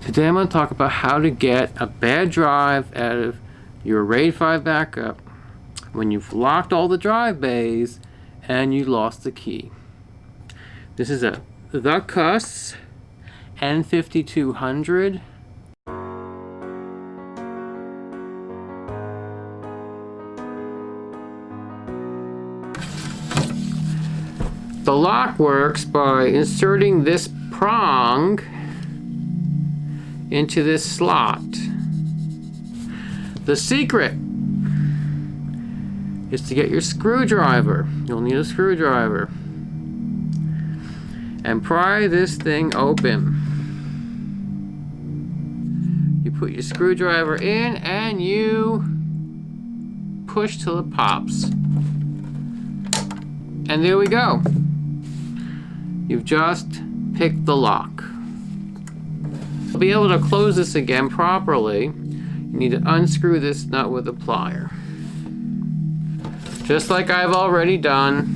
Today I'm going to talk about how to get a bad drive out of your RAID 5 backup when you've locked all the drive bays and you lost the key. This is a thecus n5200. The lock works by inserting this prong into this slot. The secret is to get your screwdriver. You'll need a screwdriver. And pry this thing open. You put your screwdriver in and you push till it pops. And there we go. You've just picked the lock. To be able to close this again properly, you need to unscrew this nut with a plier. Just like I've already done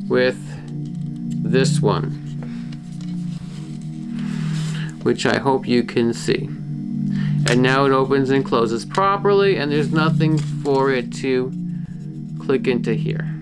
with this one, which I hope you can see. And now it opens and closes properly, and there's nothing for it to click into here.